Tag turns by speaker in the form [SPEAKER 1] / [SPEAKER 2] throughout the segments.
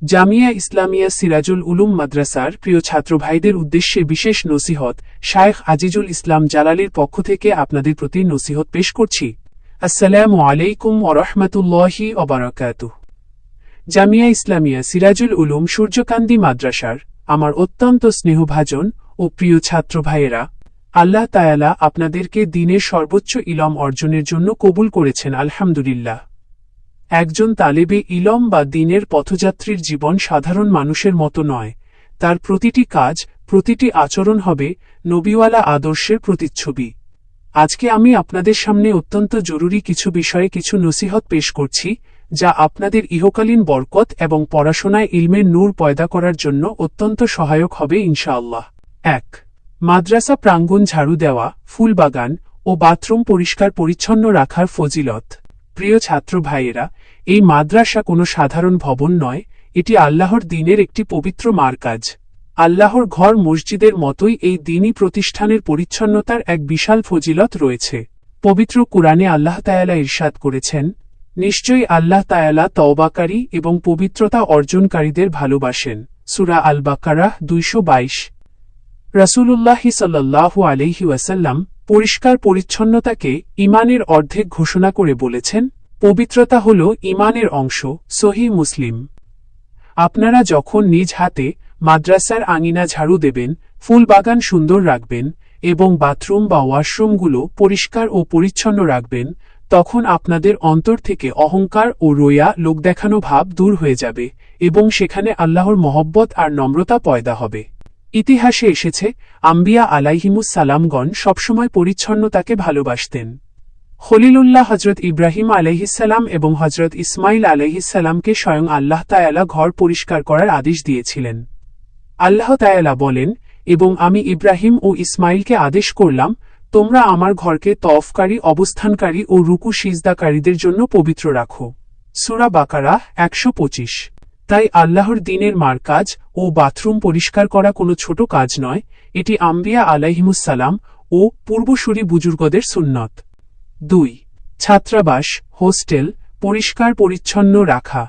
[SPEAKER 1] জামিয়া ইসলামিয়া সিরাজুল উলুম মাদ্রাসার প্রিয় ছাত্র ভাইদের উদ্দেশ্যে বিশেষ নসিহত শায়েখ আজিজুল ইসলাম জালালির পক্ষ থেকে আপনাদের প্রতি নসিহত পেশ করছি। আসসালামু আলাইকুম ওয়া রাহমাতুল্লাহি ওয়া বারাকাতুহু। জামিয়া ইসলামিয়া সিরাজুল উলুম সূর্যকান্দি মাদ্রাসার আমার অত্যন্ত স্নেহভাজন ও প্রিয় ছাত্র ভাইয়েরা, আল্লাহ তাআলা আপনাদেরকে দ্বীনের সর্বোচ্চ ইলম অর্জনের জন্য কবুল করেছেন, আলহামদুলিল্লাহ। একজন তালেবে ইলম বা দ্বীনের পথযাত্রীর জীবন সাধারণ মানুষের মতো নয়। তার প্রতিটি কাজ, প্রতিটি আচরণ হবে নবীওয়ালা আদর্শের প্রতিচ্ছবি। আজকে আমি আপনাদের সামনে অত্যন্ত জরুরি কিছু বিষয়ে কিছু নসিহত পেশ করছি, যা আপনাদের ইহকালীন বরকত এবং পড়াশোনায় ইলমের নূর পয়দা করার জন্য অত্যন্ত সহায়ক হবে ইনশাআল্লাহ। ১. মাদ্রাসা প্রাঙ্গণ ঝাড়ু দেওয়া, ফুলবাগান ও বাথরুম পরিষ্কার পরিচ্ছন্ন রাখার ফজিলত। প্রিয় ছাত্র ভাইয়েরা, এই মাদ্রাসা কোনো সাধারণ ভবন নয়, এটি আল্লাহর দ্বীনের একটি পবিত্র মারকাজ। আল্লাহর ঘর মসজিদের মতোই এই দ্বীনী প্রতিষ্ঠানের পরিচ্ছন্নতার এক বিশাল ফজিলত রয়েছে। পবিত্র কুরআনে আল্লাহ তাআলা ইরশাদ করেছেন, নিশ্চয়ই আল্লাহ তাআলা তওবাকারী এবং পবিত্রতা অর্জনকারীদের ভালোবাসেন। সূরা আল বাকারাহ ২২২। রাসূলুল্লাহ সাল্লাল্লাহু আলাইহি ওয়াসাল্লাম পরিষ্কার পরিচ্ছন্নতাকে ঈমানের অর্ধেক ঘোষণা করে বলেছেন, পবিত্রতা হল ঈমানের অংশ। সহিহ মুসলিম। আপনারা যখন নিজ হাতে মাদ্রাসার আঙিনা ঝাড়ু দেবেন, ফুলবাগান সুন্দর রাখবেন এবং বাথরুম বা ওয়াশরুমগুলো পরিষ্কার ও পরিচ্ছন্ন রাখবেন, তখন আপনাদের অন্তর থেকে অহংকার ও রোয়া লোক দেখানো ভাব দূর হয়ে যাবে এবং সেখানে আল্লাহর মহব্বত আর নম্রতা পয়দা হবে। ইতিহাসে এসেছে, আম্বিয়া আলাইহিমুস সালামগণ সবসময় পরিচ্ছন্নতাকে ভালোবাসতেন। খলিলুল্লাহ হযরত ইব্রাহিম আলাইহিসসালাম এবং হযরত ইসমাইল আলাইহিসসালামকে স্বয়ং আল্লাহ তাআলা ঘর পরিষ্কার করার আদেশ দিয়েছিলেন। আল্লাহ তাআলা বলেন, এবং আমি ইব্রাহিম ও ইসমাইলকে আদেশ করলাম, তোমরা আমার ঘরকে তওয়াফকারী, অবস্থানকারী ও রুকু সিজদাকারীদের জন্য পবিত্র রাখো। সূরা বাকারা ১২৫। তাই আল্লাহর দ্বীনের মারকাজ ও বাথরুম পরিষ্কার করা কোনো ছোট কাজ নয়, এটি আম্বিয়া আলাইহিমুসসালাম ও পূর্বসূরি বুজুর্গদের সুন্নত। ২. ছাত্রাবাস, হোস্টেল পরিষ্কার পরিচ্ছন্ন রাখা।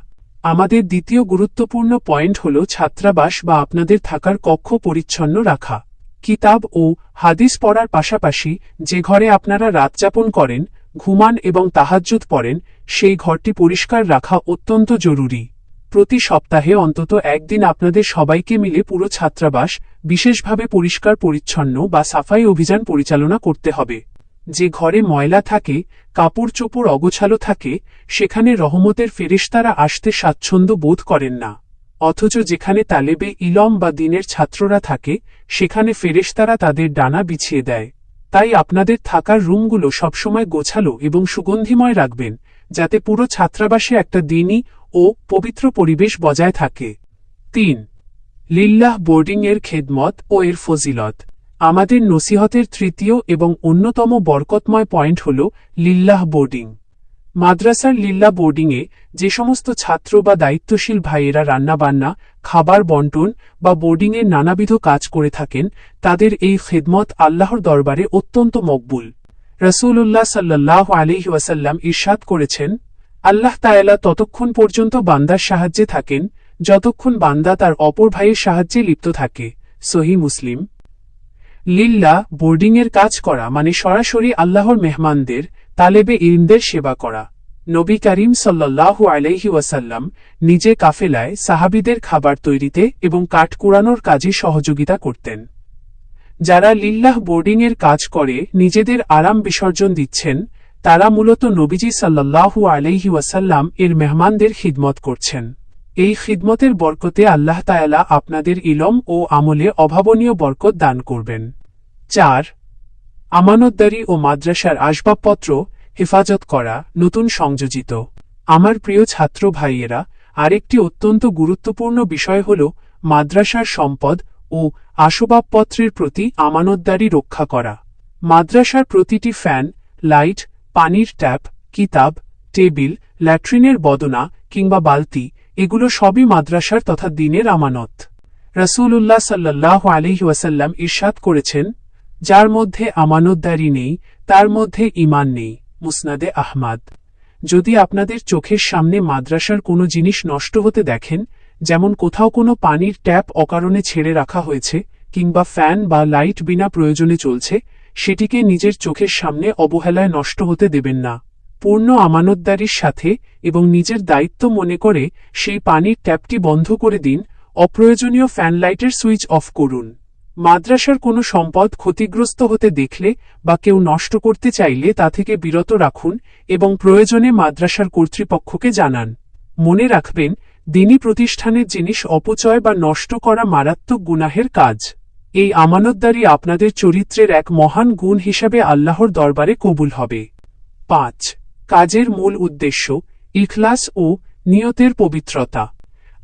[SPEAKER 1] আমাদের দ্বিতীয় গুরুত্বপূর্ণ পয়েন্ট হল ছাত্রাবাস বা আপনাদের থাকার কক্ষ পরিচ্ছন্ন রাখা। কিতাব ও হাদিস পড়ার পাশাপাশি যে ঘরে আপনারা রাতযাপন করেন, ঘুমান এবং তাহাজ্জুদ পড়েন, সেই ঘরটি পরিষ্কার রাখা অত্যন্ত জরুরি। প্রতি সপ্তাহে অন্তত একদিন আপনাদের সবাইকে মিলে পুরো ছাত্রাবাস বিশেষভাবে পরিষ্কার পরিচ্ছন্ন বা সাফাই অভিযান পরিচালনা করতে হবে। যে ঘরে ময়লা থাকে, কাপড় চোপড় অগোছালো থাকে, সেখানে রহমতের ফেরেশতারা আসতে স্বাচ্ছন্দ্য বোধ করেন না। অথচ যেখানে তালেবে ইলম বা দ্বীনের ছাত্ররা থাকে, সেখানে ফেরেশতারা তাদের ডানা বিছিয়ে দেয়। তাই আপনাদের থাকার রুমগুলো সবসময় গোছালো এবং সুগন্ধিময় রাখবেন, যাতে পুরো ছাত্রাবাসে একটা দ্বীনী ও পবিত্র পরিবেশ বজায় থাকে। ৩. লিল্লাহ বোর্ডিং এর খেদমত ও এর ফজিলত। আমাদের নসিহতের তৃতীয় এবং অন্যতম বরকতময় পয়েন্ট হল লিল্লাহ বোর্ডিং। মাদ্রাসার লিল্লাহ বোর্ডিংয়ে যে সমস্ত ছাত্র বা দায়িত্বশীল ভাইয়েরা রান্নাবান্না, খাবার বন্টন বা বোর্ডিংয়ের নানাবিধ কাজ করে থাকেন, তাদের এই খেদমত আল্লাহর দরবারে অত্যন্ত মকবুল। রাসূলুল্লাহ সাল্লাল্লাহু আলাইহি ওয়াসাল্লাম ইরশাদ করেছেন, আল্লাহ তাআলা ততক্ষণ পর্যন্ত বান্দার সাহায্যে থাকেন যতক্ষণ বান্দা তার অপর ভাইয়ের সাহায্যে লিপ্ত থাকে। সহিহ মুসলিম। লিল্লাহ বোর্ডিংয়ের কাজ করা মানে সরাসরি আল্লাহর মেহমানদের, তালেবে ইলমদের সেবা করা। নবী করিম সাল্লাল্লাহু আলাইহি ওয়াসাল্লাম নিজে কাফেলায় সাহাবীদের খাবার তৈরিতে এবং কাঠ কুড়ানোর কাজে সহযোগিতা করতেন। যারা লিল্লাহ বোর্ডিংয়ের কাজ করে নিজেদের আরাম বিসর্জন দিচ্ছেন, তারা মূলত নবীজি সাল্লাল্লাহু আলাইহি ওয়াসাল্লাম এর মেহমানদের খিদমত করছেন। এই খিদমতের বরকতে আল্লাহ তাআলা আপনাদের ইলম ও আমলে অভাবনীয় বরকত দান করবেন। ৪. আমানতদারি ও মাদ্রাসার আসবাবপত্র হেফাজত করা, নতুন সংযোজিত। আমার প্রিয় ছাত্র ভাইয়েরা, আরেকটি অত্যন্ত গুরুত্বপূর্ণ বিষয় হল মাদ্রাসার সম্পদ ও আসবাবপত্রের প্রতি আমানতদারি রক্ষা করা। মাদ্রাসার প্রতিটি ফ্যান, লাইট, পানির ট্যাপ, কিতাব, টেবিল, ল্যাট্রিনের বদনা কিংবা বালতি, এগুলো সবই মাদ্রাসার তথা দ্বীনের আমানত। রাসূলুল্লাহ সাল্লাল্লাহু আলাইহি ওয়াসাল্লাম ইরশাদ করেছেন, যার মধ্যে আমানতদারি নেই, তার মধ্যে ঈমান নেই। মুসনাদে আহমাদ। যদি আপনাদের চোখের সামনে মাদ্রাসার কোনো জিনিস নষ্ট হতে দেখেন, যেমন কোথাও কোনো পানির ট্যাপ অকারণে ছেড়ে রাখা হয়েছে কিংবা ফ্যান বা লাইট বিনা প্রয়োজনে চলছে, সেটিকে নিজের চোখের সামনে অবহেলায় নষ্ট হতে দেবেন না। পূর্ণ আমানতদারির সাথে এবং নিজের দায়িত্ব মনে করে সেই পানির ট্যাপটি বন্ধ করে দিন। অপ্রয়োজনীয় ফ্যান লাইটের সুইচ অফ করুন। মাদ্রাসার কোনো সম্পদ ক্ষতিগ্রস্ত হতে দেখলে বা কেউ নষ্ট করতে চাইলে তা থেকে বিরত রাখুন এবং প্রয়োজনে মাদ্রাসার কর্তৃপক্ষকে জানান। মনে রাখবেন, দ্বীনি প্রতিষ্ঠানের জিনিস অপচয় বা নষ্ট করা মারাত্মক গুনাহের কাজ। এই আমানতদারি আপনাদের চরিত্রের এক মহান গুণ হিসাবে আল্লাহর দরবারে কবুল হবে। ৫. কাজের মূল উদ্দেশ্য, ইখলাস ও নিয়তের পবিত্রতা।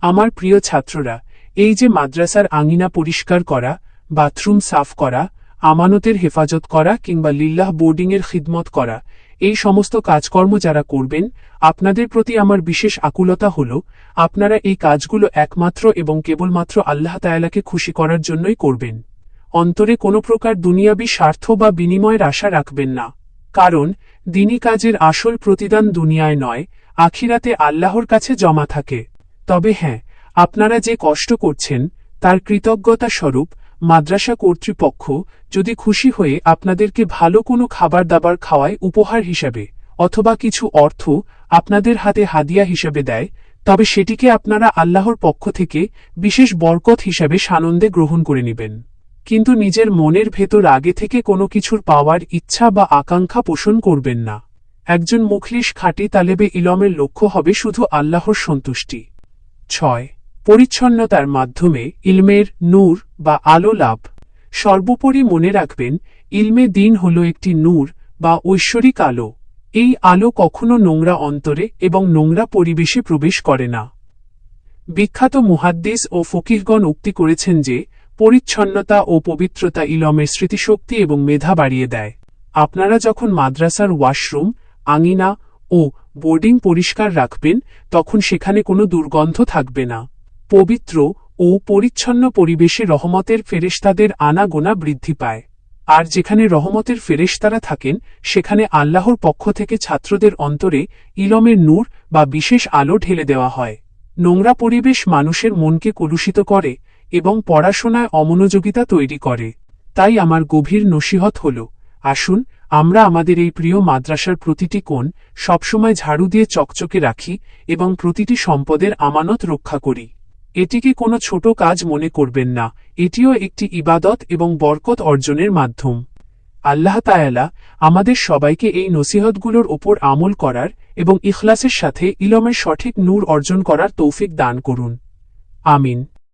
[SPEAKER 1] আমার প্রিয় ছাত্ররা, এই যে মাদ্রাসার আঙিনা পরিষ্কার করা, বাথরুম সাফ করা, আমানতের হেফাজত করা কিংবা লিল্লাহ বোর্ডিংয়ের খিদমত করা, এই সমস্ত কাজকর্ম যারা করবেন, আপনাদের প্রতি আমার বিশেষ আকুলতা হল আপনারা এই কাজগুলো একমাত্র এবং কেবলমাত্র আল্লাহ তাআলাকে খুশি করার জন্যই করবেন। অন্তরে কোনো প্রকার দুনিয়াবী স্বার্থ বা বিনিময়ের আশা রাখবেন না, কারণ দ্বীনি কাজের আসল প্রতিদান দুনিয়ায় নয়, আখিরাতে আল্লাহর কাছে জমা থাকে। তবে হ্যাঁ, আপনারা যে কষ্ট করছেন তার কৃতজ্ঞতা স্বরূপ মাদ্রাসা কর্তৃপক্ষ যদি খুশি হয়ে আপনাদেরকে ভালো কোনো খাবার দাবার খাওয়ায় উপহার হিসাবে অথবা কিছু অর্থ আপনাদের হাতে হাদিয়া হিসাবে দেয়, তবে সেটিকে আপনারা আল্লাহর পক্ষ থেকে বিশেষ বরকত হিসাবে সানন্দে গ্রহণ করে নেবেন। কিন্তু নিজের মনের ভেতর আগে থেকে কোনো কিছুর পাওয়ার ইচ্ছা বা আকাঙ্ক্ষা পোষণ করবেন না। একজন মুখলিস খাঁটি তালেবে ইলমের লক্ষ্য হবে শুধু আল্লাহর সন্তুষ্টি। ৬. পরিচ্ছন্নতার মাধ্যমে ইলমের নূর বা আলো লাভ। সর্বোপরি মনে রাখবেন, ইলমে দ্বীন হল একটি নূর বা ঐশ্বরিক আলো। এই আলো কখনো নোংরা অন্তরে এবং নোংরা পরিবেশে প্রবেশ করে না। বিখ্যাত মুহাদ্দিস ও ফকিহগণ উক্তি করেছেন যে, পরিচ্ছন্নতা ও পবিত্রতা ইলমের স্মৃতিশক্তি এবং মেধা বাড়িয়ে দেয়। আপনারা যখন মাদ্রাসার ওয়াশরুম, আঙিনা ও বোর্ডিং পরিষ্কার রাখবেন, তখন সেখানে কোনো দুর্গন্ধ থাকবে না। পবিত্র ও পরিচ্ছন্ন পরিবেশে রহমতের ফেরেশতাদের আনাগোনা বৃদ্ধি পায়। আর যেখানে রহমতের ফেরেশতারা থাকেন, সেখানে আল্লাহর পক্ষ থেকে ছাত্রদের অন্তরে ইলমের নূর বা বিশেষ আলো ঢেলে দেওয়া হয়। নোংরা পরিবেশ মানুষের মনকে কলুষিত করে এবং পড়াশোনায় অমনোযোগিতা তৈরি করে। তাই আমার গভীর নসিহত হল, আসুন আমরা আমাদের এই প্রিয় মাদ্রাসার প্রতিটি কোণ সবসময় ঝাড়ু দিয়ে চকচকে রাখি এবং প্রতিটি সম্পদের আমানত রক্ষা করি। এটিকে কোনো ছোট কাজ মনে করবেন না, এটিও একটি ইবাদত এবং বরকত অর্জনের মাধ্যম। আল্লাহ তাআলা আমাদের সবাইকে এই নসিহতগুলোর ওপর আমল করার এবং ইখলাসের সাথে ইলমের সঠিক নূর অর্জন করার তৌফিক দান করুন। আমিন।